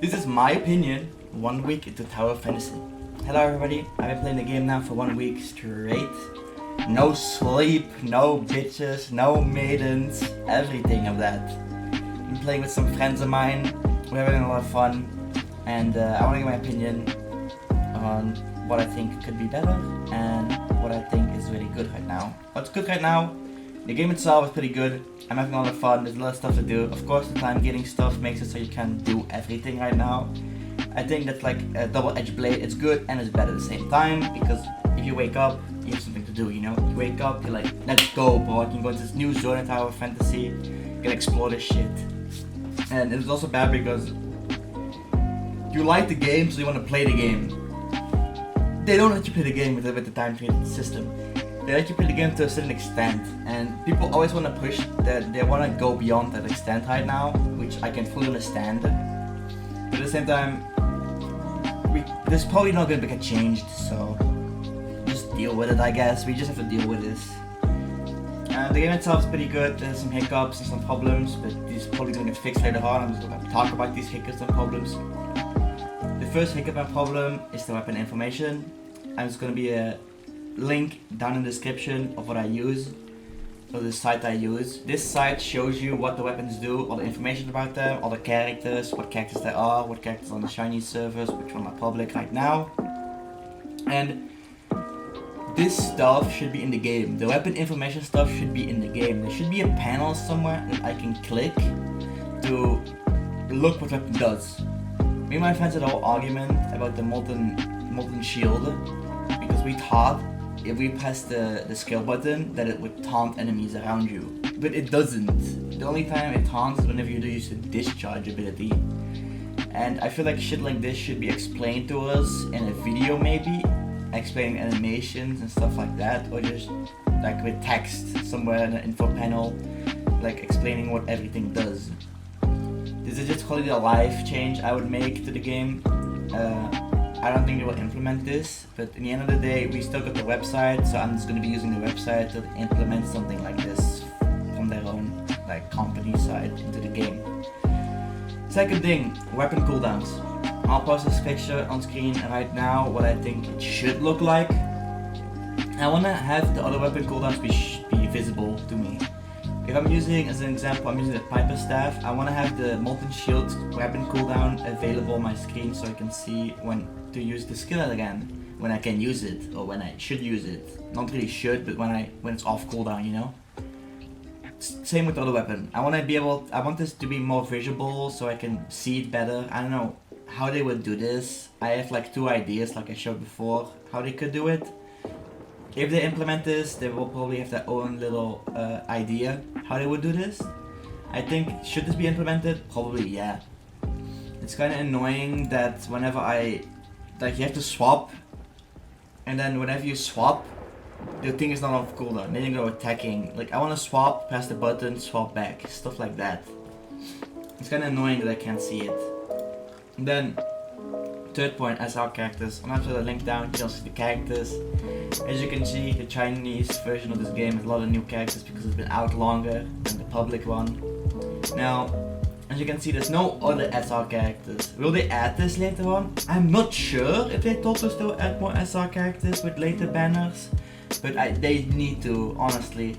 This is my opinion, 1 week into Tower Fantasy. Hello everybody, I've been playing the game now for 1 week straight. No sleep, no bitches, no maidens, everything of that. I'm playing with some friends of mine, we're having a lot of fun, and I want to give my opinion on what I think could be better and what I think is really good right now. What's good right now? The game itself is pretty good. I'm having a lot of fun, there's a lot of stuff to do. Of course the time getting stuff makes it so you can't do everything right now. I think that's like a double-edged blade. It's good and it's bad at the same time, because if you wake up, you have something to do, you know? You wake up, you're like, let's go bro, I can go into this new zone in Tower Fantasy, you can explore this shit. And it's also bad because you like the game, so you want to play the game. They don't let you play the game with the time train system. They let you play the game to a certain extent, and people always want to push that they want to go beyond that extent right now, which I can fully understand. But at the same time, there's probably not going to get changed, so just deal with it, I guess. We just have to deal with this. The game itself is pretty good. There's some hiccups and some problems, but these are probably going to get fixed later on. I'm just going to talk about these hiccups and problems. The first hiccup and problem is the weapon information. There's going to be a link down in the description of what I use, or the site I use. This site shows you what the weapons do, all the information about them, all the characters, what characters there are, what characters on the shiny servers, which one are public right now. And this stuff should be in the game. The weapon information stuff should be in the game. There should be a panel somewhere that I can click to look what weapon does. Me and my friends had a whole argument about the molten shield, because we thought if we press the skill button that it would taunt enemies around you. But it doesn't. The only time it taunts is whenever you do use the discharge ability. And I feel like shit like this should be explained to us in a video maybe, explaining animations and stuff like that, or just like with text somewhere in the info panel, like explaining what everything does. This is just quality of life change I would make to the game. I don't think they will implement this, but in the end of the day, we still got the website, so I'm just going to be using the website to implement something like this from their own like company side into the game. Second thing, weapon cooldowns. I'll post this picture on screen right now, what I think it should look like. I want to have the other weapon cooldowns be visible to me. If I'm using, as an example, I'm using the Piper Staff, I want to have the Molten Shield weapon cooldown available on my screen so I can see when to use the skill again, when I can use it, or when I should use it. Not really should, but when it's off cooldown, you know? Same with the other weapon. I want this to be more visible so I can see it better. I don't know how they would do this. I have like 2 ideas, like I showed before, how they could do it. If they implement this, they will probably have their own little idea how they would do this. I think, should this be implemented? Probably, yeah. It's kind of annoying that whenever you have to swap, and then whenever you swap, the thing is not off cooldown, then you go attacking. Like, I want to swap, press the button, swap back, stuff like that. It's kind of annoying that I can't see it. And then, third point, SR characters. I'm gonna put a link down, you can see the characters. As you can see, the Chinese version of this game has a lot of new characters because it's been out longer than the public one. Now, as you can see, there's no other SR characters. Will they add this later on? I'm not sure if they told us to add more SR characters with later banners, but they need to, honestly.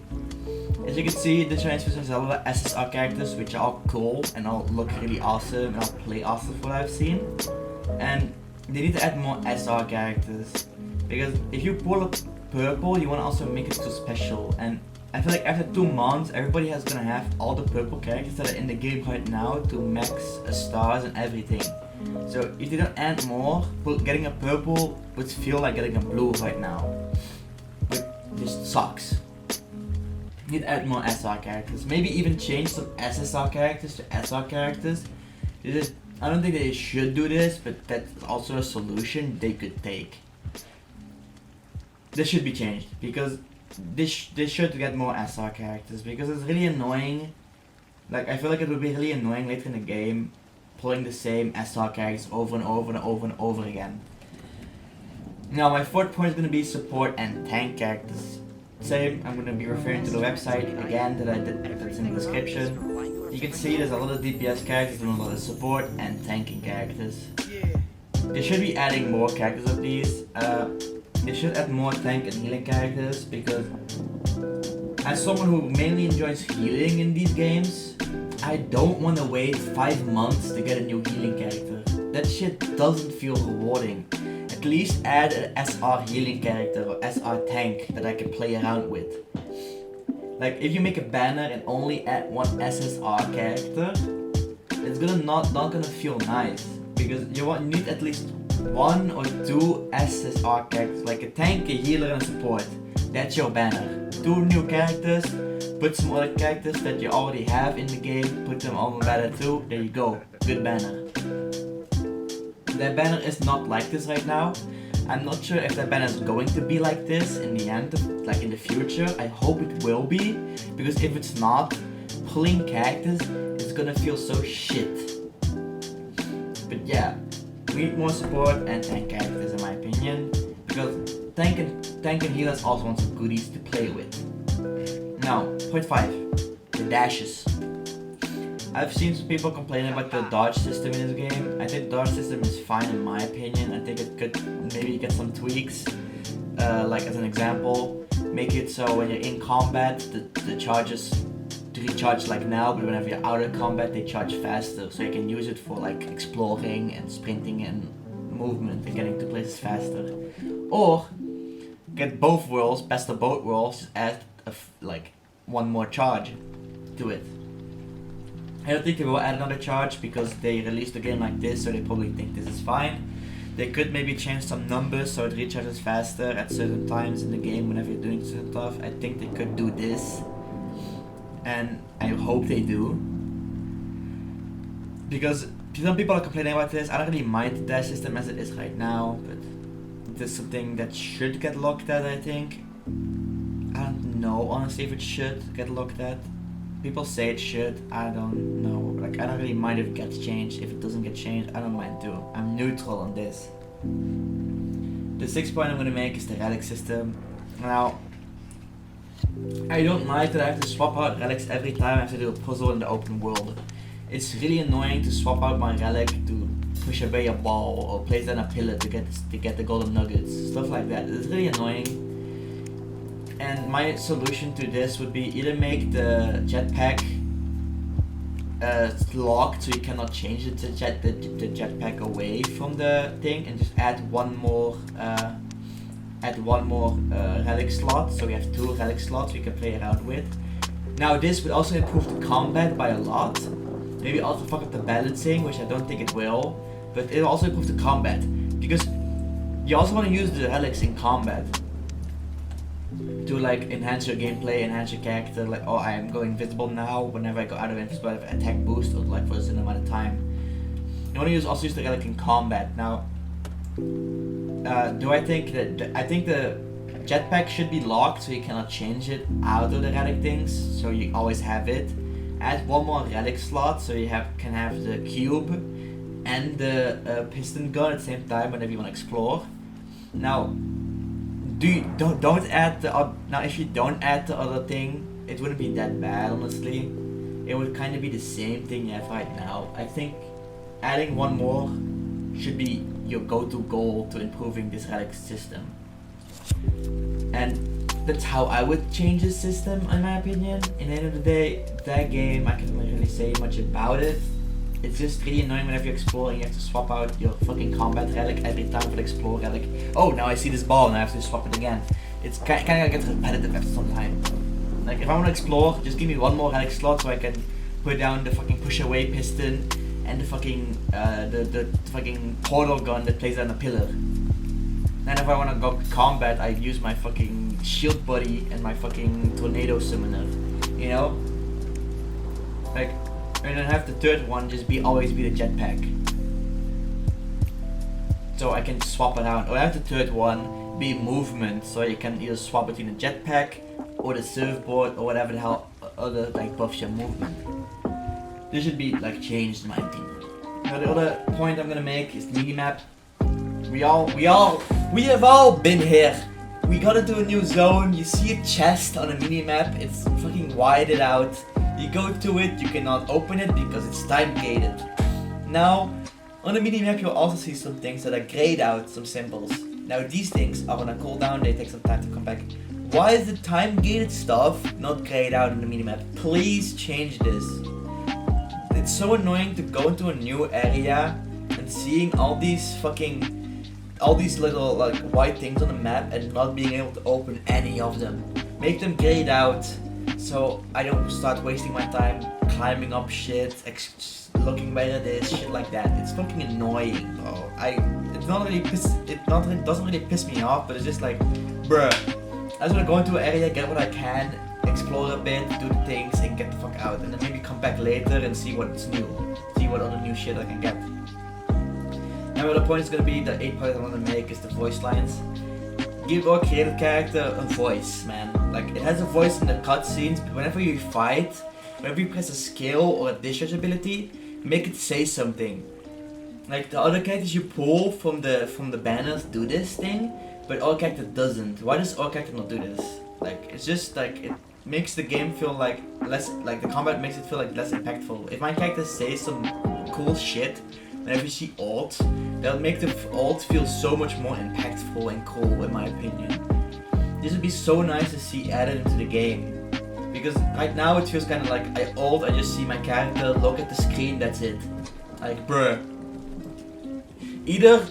As you can see, the Chinese version has a lot of SSR characters, which are all cool and all look really awesome and all play awesome from what I've seen. And they need to add more SR characters, because if you pull up purple, you want to also make it too special. And I feel like after 2 months, everybody is gonna have all the purple characters that are in the game right now to max stars and everything. So if they don't add more, getting a purple would feel like getting a blue right now. It just sucks. You need to add more SR characters. Maybe even change some SSR characters to SR characters. I don't think they should do this, but that's also a solution they could take. This should be changed, because this should get more SR characters, because it's really annoying. Like, I feel like it would be really annoying later in the game pulling the same SR characters over and over and over and over again. Now, my fourth point is going to be support and tank characters. Same, I'm going to be referring to the website again that's in the description. you can see there's a lot of DPS characters and a lot of support and tanking characters. They should be adding more characters of these. They should add more tank and healing characters because as someone who mainly enjoys healing in these games, I don't want to wait 5 months to get a new healing character. That shit doesn't feel rewarding. At least add an SR healing character or SR tank that I can play around with. Like if you make a banner and only add one SSR character, it's not gonna feel nice because you need at least 1 or 2 SSR characters, like a tank, a healer, and a support. That's your banner. 2 new characters. Put some other characters that you already have in the game. Put them on the banner too. There you go. Good banner. That banner is not like this right now. I'm not sure if that banner is going to be like this in the end, like in the future. I hope it will be, because if it's not, pulling characters is gonna feel so shit. But yeah, we need more support and tank characters in my opinion, because tank and healers also want some goodies to play with. Now, point 5, the dashes. I've seen some people complaining about the dodge system in this game. I think the dodge system is fine in my opinion. I think it could maybe get some tweaks. Like as an example, make it so when you're in combat, the charges recharge like now, but whenever you're out of combat, they charge faster. So you can use it for like exploring and sprinting and movement and getting to places faster. Or get both worlds, best of both worlds, just add like 1 more charge to it. I don't think they will add another charge because they released the game like this, so they probably think this is fine. They could maybe change some numbers so it recharges faster at certain times in the game whenever you're doing certain stuff. I think they could do this, and I hope they do. Because some people are complaining about this. I don't really mind the dash system as it is right now, but this is something that should get looked at, I think. I don't know honestly if it should get looked at. People say it should, I don't know. Like, I don't really mind if it gets changed. If it doesn't get changed, I don't mind too. I'm neutral on this. The 6th point I'm gonna make is the relic system. Now, I don't like that I have to swap out relics every time I have to do a puzzle in the open world. It's really annoying to swap out my relic to push away a ball or place it on a pillar to get the golden nuggets. Stuff like that. It's really annoying. And my solution to this would be either make the jetpack locked so you cannot change it to the jetpack away from the thing, and just add one more relic slot, so we have 2 relic slots we can play around with. Now this would also improve the combat by a lot. Maybe also fuck up the balancing, which I don't think it will, but it'll also improve the combat, because you also want to use the relics in combat to like enhance your gameplay, enhance your character. Like, oh, I am going invisible now. Whenever I go out of invisible, I have an attack boost, or like for a certain amount of time. You want to also use the relic in combat. Now, I think the jetpack should be locked, so you cannot change it out of the relic things. So you always have it. Add 1 more relic slot, so you can have the cube and the piston gun at the same time whenever you want to explore. Now, don't add the now if you don't add the other thing, it wouldn't be that bad honestly. It would kind of be the same thing you have right now. I think adding 1 more should be your go-to goal to improving this relic system, and that's how I would change this system in my opinion. In the end of the day, that game, I can't really say much about it. It's just really annoying whenever you're exploring, you have to swap out your fucking combat relic every time for the explore relic. Oh, now I see this ball and I have to swap it again. It's kind of gets repetitive after some time. Like, if I want to explore, just give me 1 more relic slot so I can put down the fucking push away piston and the fucking the fucking portal gun that plays on a pillar. And if I want to go combat, I use my fucking shield buddy and my fucking tornado summoner. You know? Like, and then have the 3rd one just always be the jetpack. So I can swap around. Or have the 3rd one be movement, so you can either swap between the jetpack or the surfboard or whatever the hell other like buffs your movement. This should be like changed in my opinion. Now the other point I'm gonna make is the minimap. We have all been here. We got into a new zone, you see a chest on a minimap, it's fucking widened out. You go to it, you cannot open it because it's time gated. Now, on the minimap you'll also see some things that are grayed out, some symbols. Now these things are on a cooldown, they take some time to come back. Why is the time gated stuff not grayed out in the minimap? Please change this. It's so annoying to go into a new area and seeing all these little like white things on the map and not being able to open any of them. Make them grayed out so I don't start wasting my time climbing up shit, looking where it is, shit like that. It's fucking annoying, bro. It doesn't really piss me off, but it's just like, bruh. I just wanna go into an area, get what I can, explore a bit, do the things, and get the fuck out. And then maybe come back later and see what's new. See what other new shit I can get. Now the point is gonna be, the 8 part I wanna make is the voice lines. Give our created character a voice, man. Like, it has a voice in the cutscenes, but whenever you fight, whenever you press a skill or a discharge ability, make it say something. Like, the other characters you pull from the banners do this thing, but our character doesn't. Why does our character not do this? Like, it's just like, it makes the game feel like less, like the combat makes it feel like less impactful. If my character says some cool shit, whenever you see alt, that'll make the alt feel so much more impactful and cool, in my opinion. This would be so nice to see added into the game. Because right now it feels kind of like I ult, I just see my character, look at the screen, that's it. Like, bruh. Either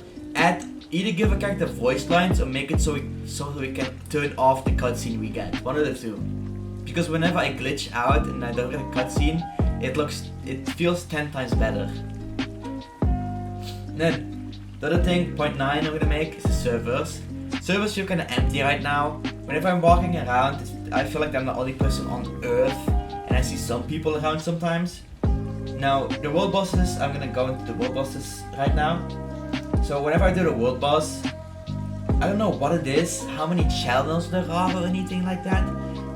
give a character voice lines or make it so we can turn off the cutscene we get. One of the two. Because whenever I glitch out and I don't get a cutscene, it feels 10 times better. Then, the other thing, point 9 I'm gonna make is the servers. Servers feel kinda empty right now. Whenever I'm walking around, I feel like I'm the only person on Earth, and I see some people around sometimes. Now, the world bosses, I'm gonna go into the world bosses right now. So whenever I do the world boss, I don't know what it is, how many channels there are or anything like that,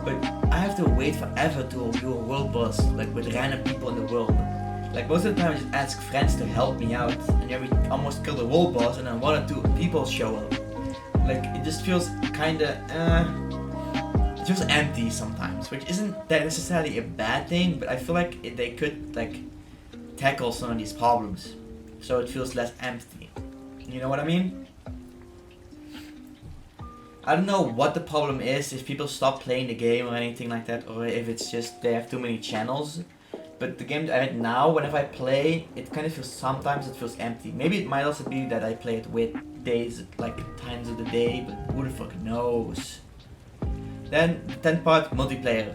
but I have to wait forever to do a world boss, like with random people in the world. Like most of the time I just ask friends to help me out, and then we almost kill the world boss and then 1 or 2 people show up. Like, it just feels kinda, it feels empty sometimes, which isn't that necessarily a bad thing, but I feel like they could like tackle some of these problems, so it feels less empty. You know what I mean? I don't know what the problem is, if people stop playing the game or anything like that, or if it's just they have too many channels. But the game right now, whenever I play, it kind of feels, sometimes it feels empty. Maybe it might also be that I play it with days, like times of the day, but who the fuck knows. Then, the 10th part, multiplayer.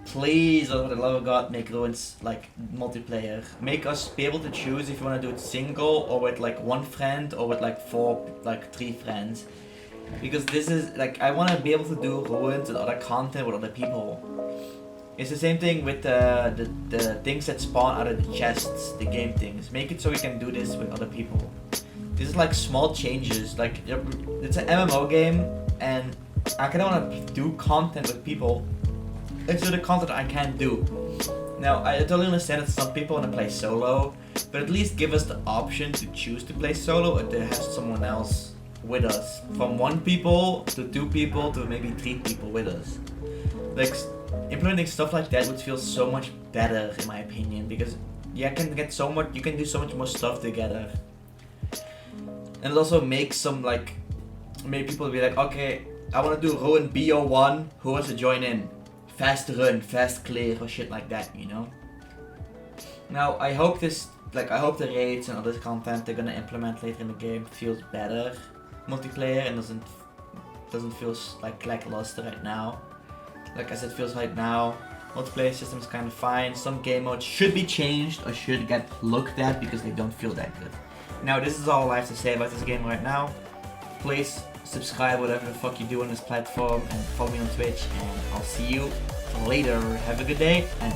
Please, for the love of God, make Ruins like multiplayer. Make us be able to choose if you want to do it single or with like 1 friend or with like 3 friends. Because this is like, I want to be able to do Ruins and other content with other people. It's the same thing with the things that spawn out of the chests, the game things. Make it so we can do this with other people. This is like small changes, like it's an MMO game and I kind of want to do content with people. Let's do the content I can do. Now, I totally understand that some people want to play solo, but at least give us the option to choose to play solo or to have someone else with us. From 1 people to 2 people to maybe 3 people with us. Like, implementing stuff like that would feel so much better in my opinion, because you can do so much more stuff together. And it also makes some like, maybe people will be like, okay, I want to do Ruin BO1, who wants to join in? Fast run, fast clear, or shit like that, you know? Now, I hope the raids and other content they're gonna implement later in the game feels better multiplayer and doesn't feel like lackluster right now. Like I said, feels right now. Multiplayer system is kind of fine. Some game modes should be changed or should get looked at because they don't feel that good. Now, this is all I have to say about this game right now. Please subscribe, whatever the fuck you do on this platform, and follow me on Twitch, and I'll see you later. Have a good day, and